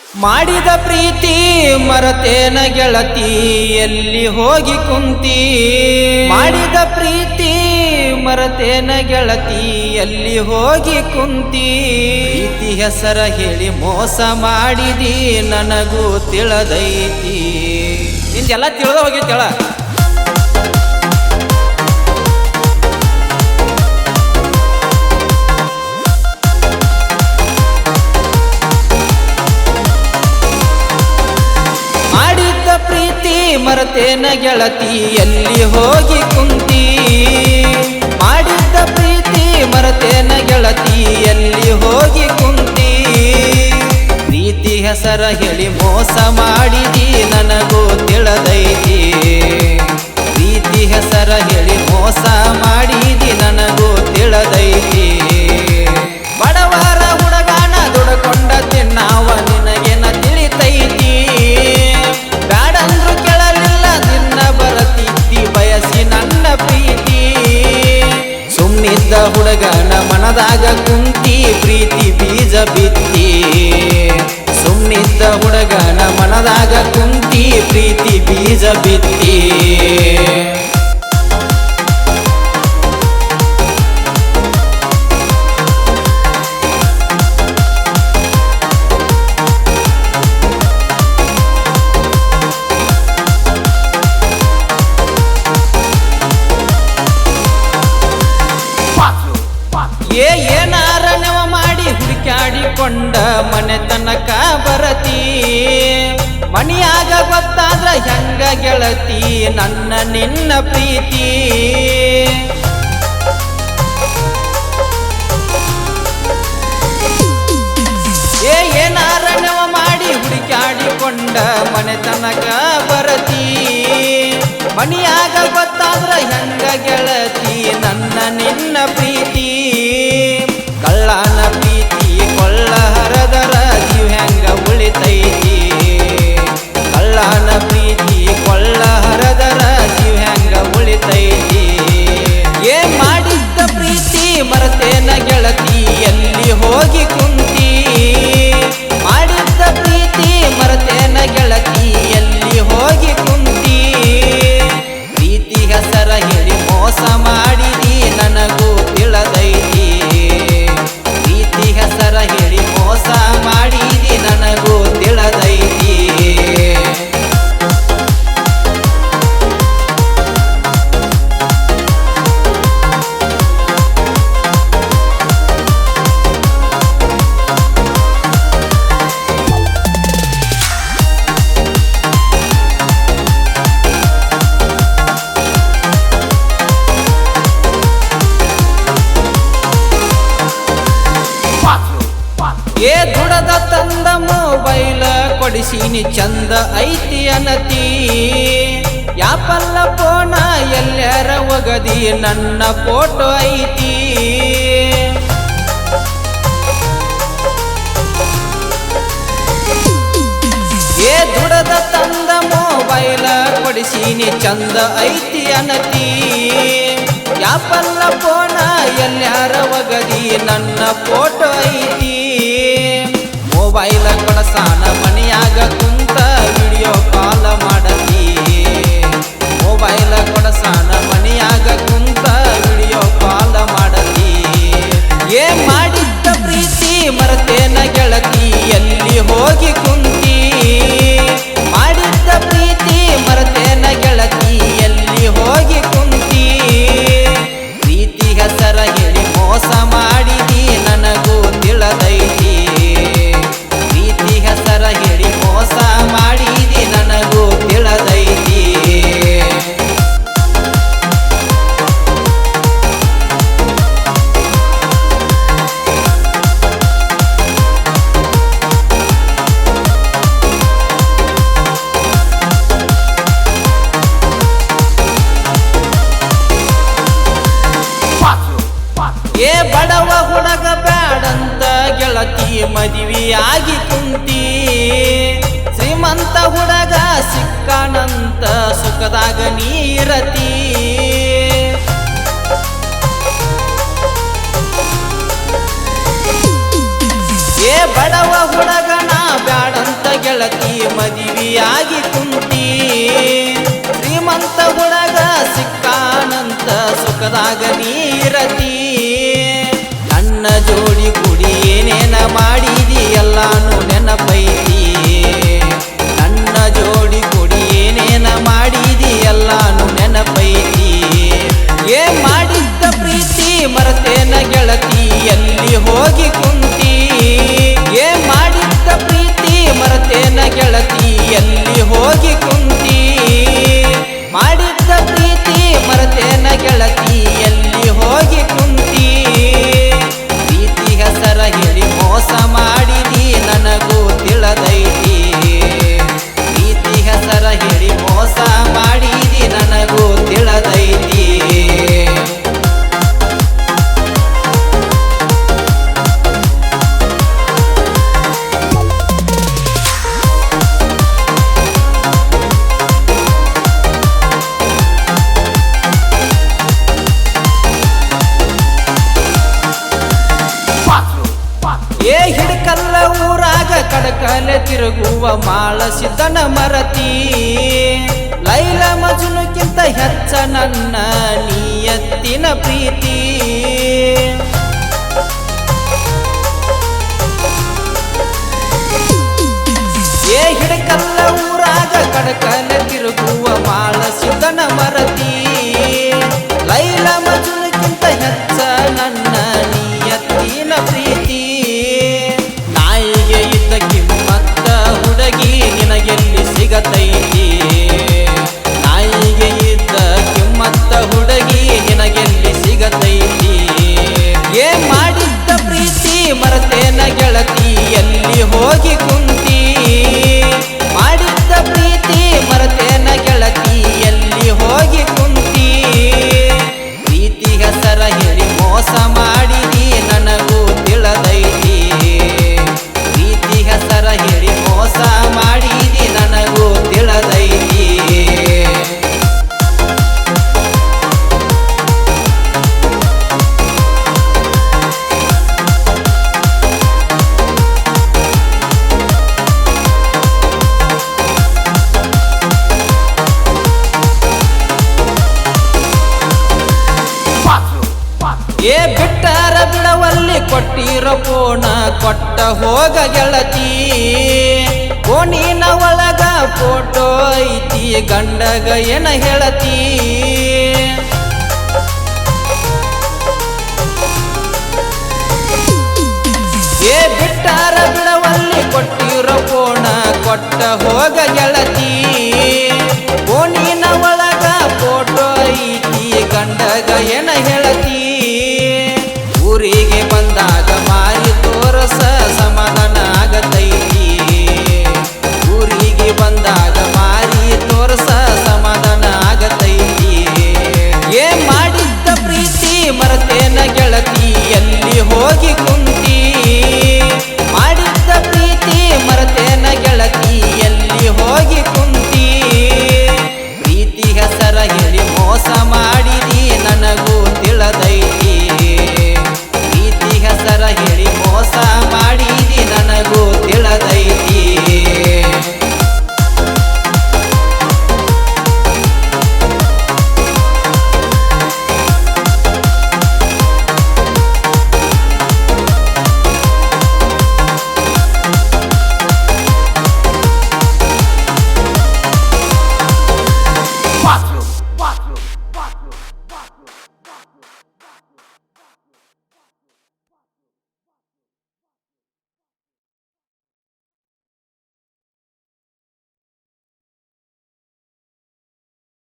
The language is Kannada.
ಮಾಡಿದ ಪ್ರೀತಿ ಮರತೇನ ಗೆಳತಿ ಎಲ್ಲಿ ಹೋಗಿ ಕುಂತಿ ಮಾಡಿದ ಪ್ರೀತಿ ಮರತೇನ ಗೆಳತಿ ಎಲ್ಲಿ ಹೋಗಿ ಕುಂತಿ ಪ್ರೀತಿ ಹೆಸರ ಹೇಳಿ ಮೋಸ ಮಾಡಿದಿ ನನಗೂ ತಿಳಿದೈತಿ ನಿಂದೆಲ್ಲ ತಿಳಿದ ಹೋಗಿತ್ತೇಳ ಮರತೇನ ಗೆಳತಿ ಎಲ್ಲಿ ಹೋಗಿ ಕುಂತಿ ಮಾಡಿದ್ದ ಪ್ರೀತಿ ಮರತೇನ ಗೆಳತಿ ಎಲ್ಲಿ ಹೋಗಿ ಕುಂತಿ ಪ್ರೀತಿ ಹೆಸರ ಹೇಳಿ ಮೋಸ ಮಾಡಿದಿ ನನಗೂ ತಿಳಿದೈತಿ ಪ್ರೀತಿ ಹೆಸರ ಹೇಳಿ ಮೋಸ ಮಾಡಿದಿ ನನಗೂ ತಿಳಿದೈತಿ ಬಡವರ ಹುಡುಗಾನ ದುಡ್ಕೊಂಡ ತಿನ್ನಾವ ನಿನಗೇನ ತಿಳಿತೈತಿ ಬ್ಯಾಡಂದ್ರು ಬಯಸಿ ನನ್ನ ಪ್ರೀತಿ ಸುಮ್ನಿದ್ದ ಹುಡುಗನ ಮನದಾಗ ಕುಂತಿ ಪ್ರೀತಿ ಬೀಜ ಬಿತ್ತಿ ಸುಮ್ನಿದ್ದ ಹುಡುಗನ ಮನದಾಗ ಕುಂತಿ ಪ್ರೀತಿ ಬೀಜ ಬಿತ್ತಿ ಏನಾರ ನೆವ ಮಾಡಿ ಹುಡುಕಾಡಿಕೊಂಡ ಮನೆ ತನಕ ಬರತಿ ಮಣಿಯಾಗ ಗೊತ್ತಾದ್ರ ಹೆಂಗ ಗೆಳತಿ ನನ್ನ ನಿನ್ನ ಪ್ರೀತಿ ಏನಾರ ನೆವ ಮಾಡಿ ಹುಡುಕಾಡಿಕೊಂಡ ಮನೆ ತನಕ ಬರತಿ ಮಣಿಯಾಗ ಗೊತ್ತಾದ್ರ ಹೆಂಗ ಗೆಳತಿ ನನ್ನ ನಿನ್ನ ಪ್ರೀತಿ ಕಳ್ಳನ ಪ್ರೀತಿ ಕೊಳ್ಳ ಹರದರ ಜೀವ ಹೆಂಗ ಉಳಿತೈತಿ ಕಳ್ಳನ ಪ್ರೀತಿ ಕೊಳ್ಳ ಹರದರ ಜೀವ ಹೆಂಗ ಉಳಿತೈತಿ ಮಾಡಿದ್ದ ಪ್ರೀತಿ ಮರತೇನ ಗೆಳತಿ ಎಲ್ಲಿ ಹೋಗಿ ಕುಂತಿ ಮಾಡಿದ್ದ ಪ್ರೀತಿ ಮರತೇನ ಗೆಳತಿ ಎಲ್ಲಿ ಹೋಗಿ ಕುಂತಿ ಪ್ರೀತಿ ಹೆಸರ ಹೇಳಿ ಮೋಸ ಮಾಡಿದಿ ನನಗೂ ತಿಳಿದೈತಿ ಪ್ರೀತಿ ಹೆಸರ ಹೇಳಿ ಮೋಸ ಮಾಡಿದಿ ನನಗೂ ತಿಳಿದೈತಿ ದುಡದ ತಂದ ಮೊಬೈಲ ಕೊಡಿಸಿನಿ ಚಂದ ಐತಿ ಅನತಿ ಯಾಪಲ್ಲ ಫೋನ ಎಲ್ಲರ ಒಗದಿ ನನ್ನ ಫೋಟೋ ಐತಿ ದುಡದ ತಂದ ಮೊಬೈಲ ಕೊಡಿಸಿನಿ ಚಂದ ಐತಿ ಅನತಿ ಯಾಪಲ್ಲ ಫೋನ ಎಲ್ಲರ ಒಗದಿ ನನ್ನ ಫೋಟೋ ಐತಿ ಮೊಬೈಲ ಕೊಡಸಾನ ಮನೆಯಾಗ ಕುಂತ ವಿಡಿಯೋ ಕಾಲ್ ಮಾಡತಿ ಮೊಬೈಲ ಕೊಡಸಾನ ಮನೆಯಾಗ ಕುಂತ ವಿಡಿಯೋ ಕಾಲ್ ಮಾಡತಿ ಮಾಡಿದ್ದ ಪ್ರೀತಿ ಮರತೇನ ಗೆಳತಿ ಎಲ್ಲಿ ಹೋಗಿ ಕುಂತಿ ಮಾಡಿದ್ದ ಪ್ರೀತಿ ಮರತೇನ ಗೆಳತಿ ಎಲ್ಲಿ ಹೋಗಿ ಕುಂತಿ ಪ್ರೀತಿ ಹೆಸರ ಹೇಳಿ ಮೋಸ ಮಾಡಿದಿ ನನಗೂ ತಿಳಿದೈತಿ ಪ್ರೀತಿ ಹೆಸರ ಹೇಳಿ ಮೋಸ ಮಾಡಿದಿ ನನಗೂ ತಿಳಿದೈತಿ ಬಡವ ಹುಡುಗ ಬ್ಯಾಡಂತ ಗೆಳತಿ ಮದುವೆಯಾಗಿ ಕುಂತಿ ಶ್ರೀಮಂತ ಹುಡುಗ ಸಿಕ್ಕಾನಂತ ಸುಖದಾಗ ನೀರತಿ ಬಡವ ಹುಡುಗನ ಬ್ಯಾಡಂತ ಗೆಳತಿ ಮದುವೆಯಾಗಿ ಕುಂತಿ ಶ್ರೀಮಂತ ಹುಡುಗ ಸಿಕ್ಕಾನಂತ ಸುಖದಾಗ ನೀರತಿ ನನ್ನ ಜೋಡಿ ಕುಡಿ ಏನೇನ ಮಾಡಿದಿ ಎಲ್ಲಾನು ನೆನಪೈತಿ ನನ್ನ ಜೋಡಿ ಕುಡಿ ಏನೇನ ಮಾಡಿದಿ ಎಲ್ಲಾನು ನೆನಪೈತಿ ಮಾಡಿದ್ದ ಪ್ರೀತಿ ಮರತೇನ ಗೆಳತಿ ಎಲ್ಲಿ ಹೋಗಿ ಕುಂತಿ ಮಾಡಿದ್ದ ಪ್ರೀತಿ ಮರತೇನ ಗೆಳತಿ ಎಲ್ಲಿ ಹೋಗಿ ಕುಂತಿ ಮಾಡಿದ್ದ ಪ್ರೀತಿ ಮರತೇನ ಗೆಳತಿ ಎಲ್ಲಿ ಹೋಗಿ ಕುಂತಿ ಪ್ರೀತಿ ಹೆಸರ ಹೇಳಿ ಮೋಸ ಮಾಡಿದಿ ನನಗೂ ತಿಳಿದೈತಿ ಪ್ರೀತಿ ಹೆಸರ ಹೇಳಿ ಮೋಸ ಮಾಡಿದಿ ನನಗೂ ತಿಳಿದೈತಿ ಹಿಡ್ಕಲ್ಲ ಊರಾಗ ಕಡಕಲೆ ತಿರುಗುವ ಮಾಳ ಸಿದ್ದನ ಮರತಿ ಲೈಲ ಮಜುನುಕ್ಕಿಂತ ಹೆಚ್ಚ ನನ್ನ ನಿಯತ್ತಿನ ಪ್ರೀತಿ ಹಿಡ್ಕಲ್ಲ ಊರಾಗ ಕಡಕಲೆ ತಿರುಗುವ ಮಾಳ ಸಿದ್ದನ ಮರತಿ ಲೈಲ ಮಜುನುಕ್ಕಿಂತ ಹೆಚ್ಚ ನನ್ನ ನಿಯತ್ತಿನ ಪ್ರೀತಿ ನಾಯಿಗೆ ಇದ್ದ ಕಿಮ್ಮತ್ತ ಹುಡುಗಿ ನಿನಗೆಲ್ಲಿ ಸಿಗತೈತಿ ನಾಯಿಗೆ ಇದ್ದ ಕಿಮ್ಮತ್ತ ಹುಡುಗಿ ನಿನಗೆಲ್ಲಿ ಸಿಗತೈತಿ ಮಾಡಿದ್ದ ಪ್ರೀತಿ ಮರತೇನ ಗೆಳತಿ ಎಲ್ಲಿ ಹೋಗಿ ಕುಂತಿ ಮಾಡಿದ್ದ ಪ್ರೀತಿ ಮರತೇನ ಗೆಳತಿ ಎಲ್ಲಿ ಹೋಗಿ ಕುಂತಿ ಪ್ರೀತಿ ಹೆಸರ ಹೇಳಿ ಮೋಸ ಮಾಡಿದಿ ನನಗೂ ತಿಳಿದೈತಿ ಪ್ರೀತಿ ಹೆಸರ ಹೇಳಿ ಮೋಸ ಮಾಡಿದಿ ನನಗೂ ತಿಳಿದೈತಿ ಬಿಟ್ಟಾರ ಬಿಡವಲ್ಲಿ ಕೊಟ್ಟಿರೋ ಫೋನ ಕೊಟ್ಟ ಹೋಗ ಗೆಳತಿ ಫೋನಿನ ಒಳಗ ಫೋಟೋ ಐತಿ ಗಂಡಗ ಏನ ಹೇಳತಿ ಬಿಟ್ಟಾರ ಬಿಡವಲ್ಲಿ ಕೊಟ್ಟಿರೋ ಫೋನ ಕೊಟ್ಟ ಹೋಗ ಗೆಳತಿ